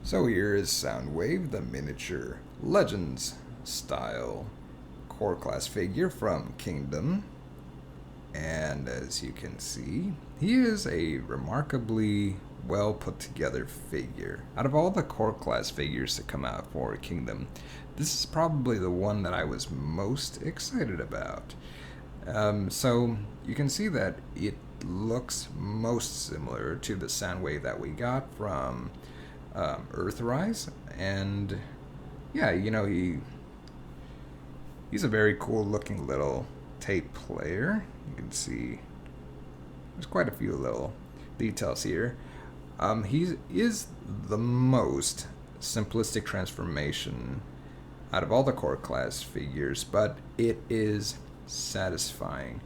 So here is Soundwave, the miniature Legends style core class figure from Kingdom. And as you can see, he is a remarkably well put together figure. Out of all the core class figures to come out for Kingdom, this is probably the one that I was most excited about. So you can see that it looks most similar to the Soundwave that we got from Earthrise, and yeah, he's a very cool looking little tape player. You can see there's quite a few little details here. He is the most simplistic transformation out of all the core class figures, but it is satisfying.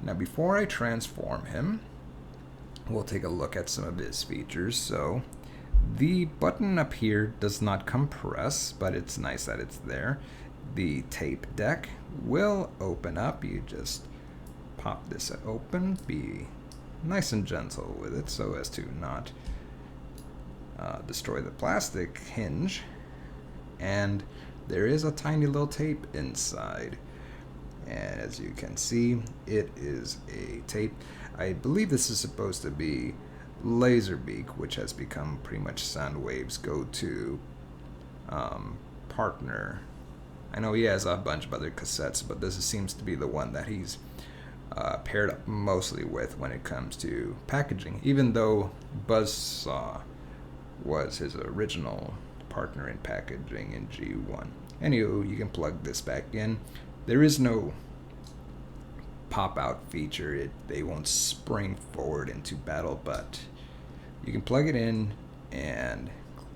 Now, before I transform him, we'll take a look at some of his features. So the button up here does not compress, but it's nice that it's there. The tape deck will open up. You just pop this open, be nice and gentle with it so as to not destroy the plastic hinge. And there is a tiny little tape inside. And as you can see, it is a tape. I believe this is supposed to be Laserbeak, which has become pretty much Soundwave's go-to partner. I know he has a bunch of other cassettes, but this seems to be the one that he's paired up mostly with when it comes to packaging, even though Buzzsaw was his original partner in packaging in G1. Anywho, you can plug this back in. There is no pop-out feature. They won't spring forward into battle, but you can plug it in and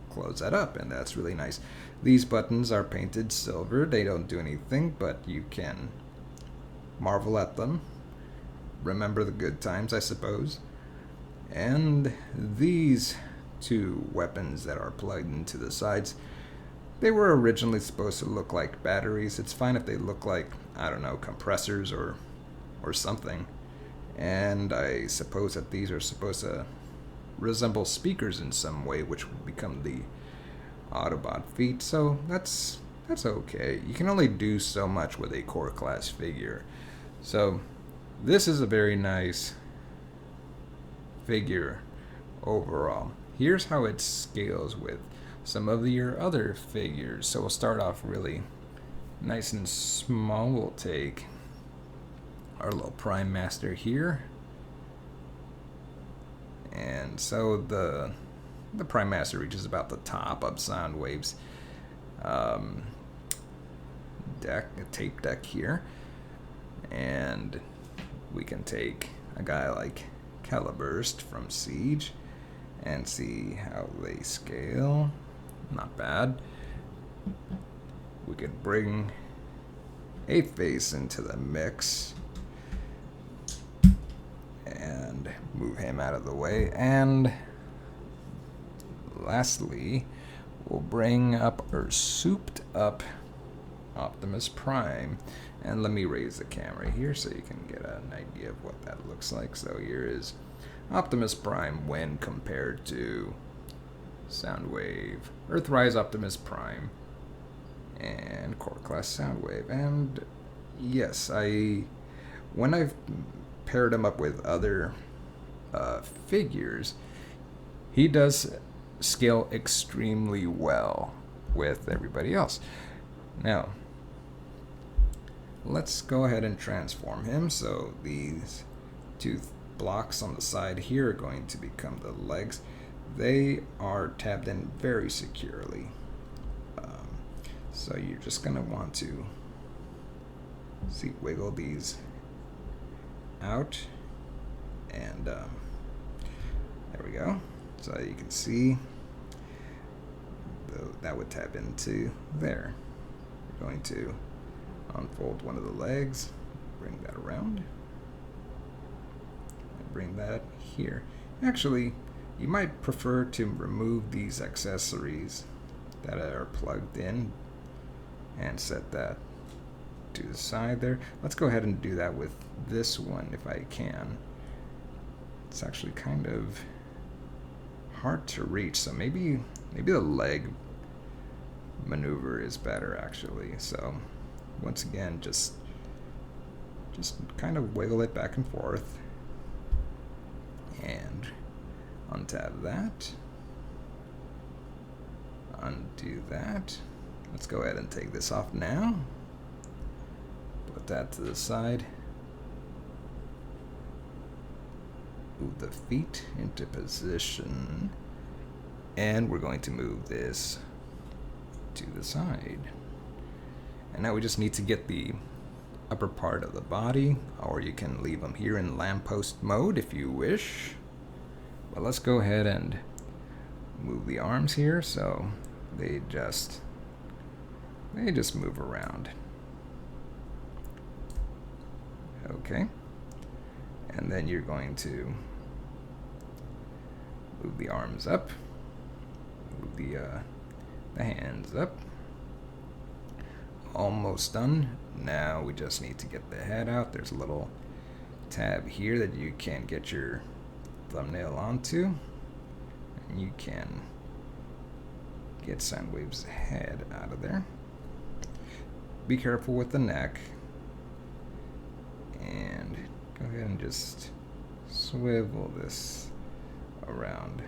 close that up, and that's really nice. These buttons are painted silver. They don't do anything, but you can marvel at them. Remember the good times, I suppose. And these two weapons that are plugged into the sides, they were originally supposed to look like batteries. It's fine if they look like, I don't know, compressors or something. And I suppose that these are supposed to resemble speakers in some way, which would become the Autobot feet. So that's okay. You can only do so much with a core class figure. So this is a very nice figure overall. Here's how it scales with some of your other figures. So we'll start off really nice and small. We'll take our little Prime Master here. And so the Prime Master reaches about the top of Soundwave's tape deck here. And we can take a guy like Caliburst from Siege and see how they scale. Not bad. We could bring a face into the mix and move him out of the way. And lastly, we'll bring up our souped up Optimus Prime. And let me raise the camera here so you can get an idea of what that looks like. So here is Optimus Prime when compared to Soundwave, Earthrise Optimus Prime, and Core Class Soundwave. And yes, when I've paired him up with other figures, he does scale extremely well with everybody else. Now, let's go ahead and transform him. So these two blocks on the side here are going to become the legs. They are tabbed in very securely. So you're just going to want to wiggle these out, and there we go. So you can see that would tab into there. We're going to unfold one of the legs, bring that around, and bring that here. Actually, you might prefer to remove these accessories that are plugged in and set that to the side there. Let's go ahead and do that with this one if I can. It's actually kind of hard to reach, so maybe Maybe the leg maneuver is better, actually. So once again, just kind of wiggle it back and forth and untab that, undo that. Let's go ahead and take this off now. Put that to the side. Move the feet into position. And we're going to move this to the side. And now we just need to get the upper part of the body, or you can leave them here in lamppost mode if you wish. But let's go ahead and move the arms here so they just move around. Okay. And then you're going to move the arms up, move the hands up. Almost done. Now we just need to get the head out. There's a little tab here that you can get your thumbnail onto, and you can get Soundwave's head out of there. Be careful with the neck, and go ahead and just swivel this around.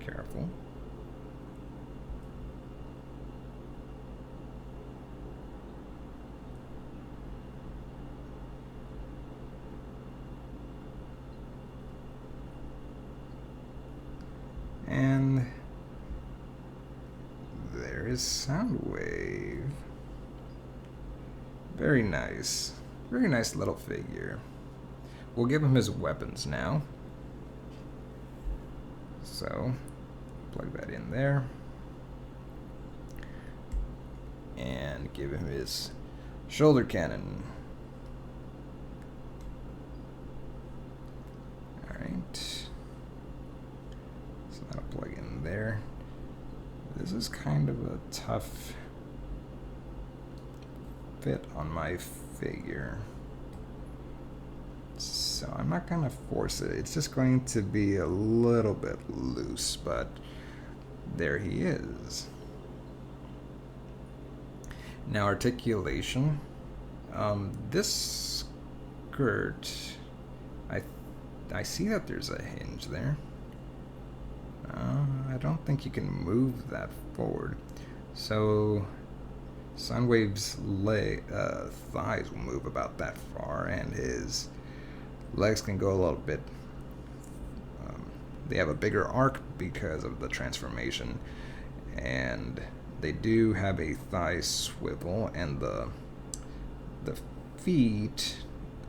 Careful. And there is Soundwave. Very nice. Very nice little figure. We'll give him his weapons now. So, plug that in there. And give him his shoulder cannon. Alright. So that'll plug in there. This is kind of a tough fit on my figure. So I'm not going to force it. It's just going to be a little bit loose, but there he is. Now articulation. This skirt, I see that there's a hinge there. I don't think you can move that forward. So Soundwave's thighs will move about that far, and his legs can go a little bit. They have a bigger arc because of the transformation, and they do have a thigh swivel, and the feet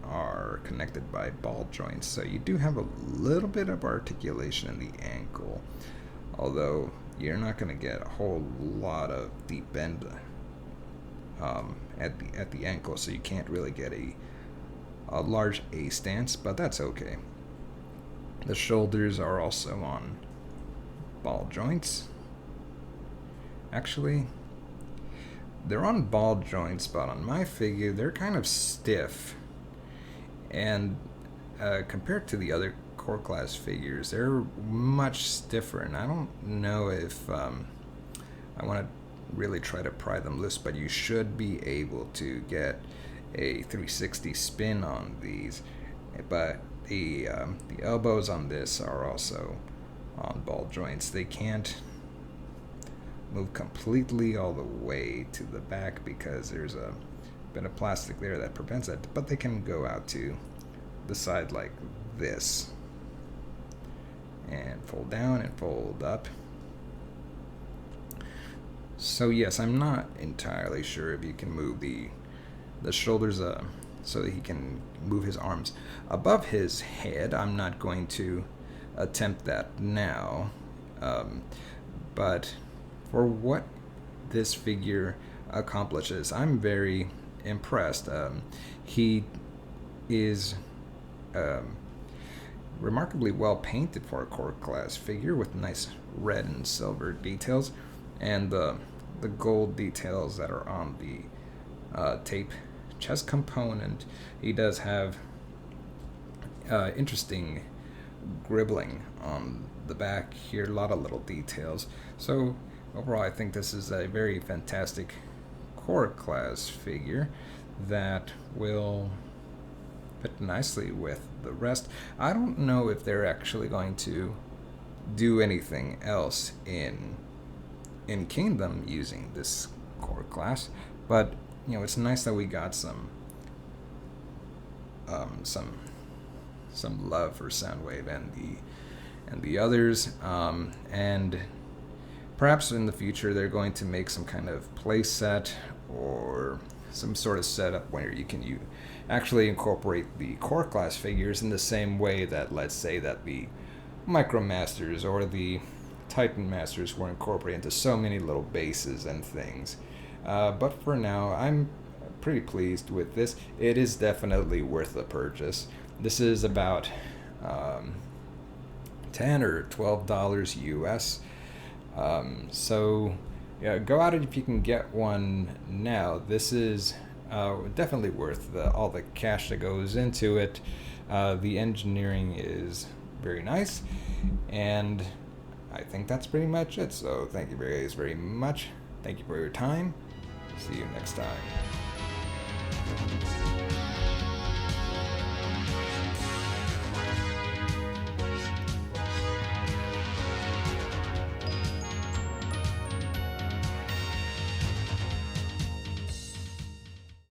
are connected by ball joints, so you do have a little bit of articulation in the ankle, although you're not going to get a whole lot of deep bend at the ankle, so you can't really get a large A stance, but that's okay. The shoulders are also on ball joints. Actually, they're on ball joints, but on my figure they're kind of stiff, and compared to the other core class figures, they're much stiffer, and I don't know if I want to really try to pry them loose, but you should be able to get a 360 spin on these. But the elbows on this are also on ball joints. They can't move completely all the way to the back because there's a bit of plastic there that prevents that, but they can go out to the side like this and fold down and fold up. So yes, I'm not entirely sure if you can move the shoulders so that he can move his arms above his head. I'm not going to attempt that now, but for what this figure accomplishes, I'm very impressed. He is remarkably well painted for a core class figure, with nice red and silver details, and the gold details that are on the tape chest component. He does have interesting gribbling on the back here, a lot of little details. So overall, I think this is a very fantastic core class figure that will fit nicely with the rest. I don't know if they're actually going to do anything else in Kingdom using this core class, but you know, it's nice that we got some love for Soundwave and the others, and perhaps in the future they're going to make some kind of play set or some sort of setup where you can actually incorporate the core class figures in the same way that, let's say, that the Micromasters or the Titan Masters were incorporated into so many little bases and things. But for now, I'm pretty pleased with this. It is definitely worth the purchase. This is about $10 or $12 US. So yeah, go out if you can get one now. This is definitely worth all the cash that goes into it. The engineering is very nice, and I think that's pretty much it. So thank you guys very much. Thank you for your time. See you next time.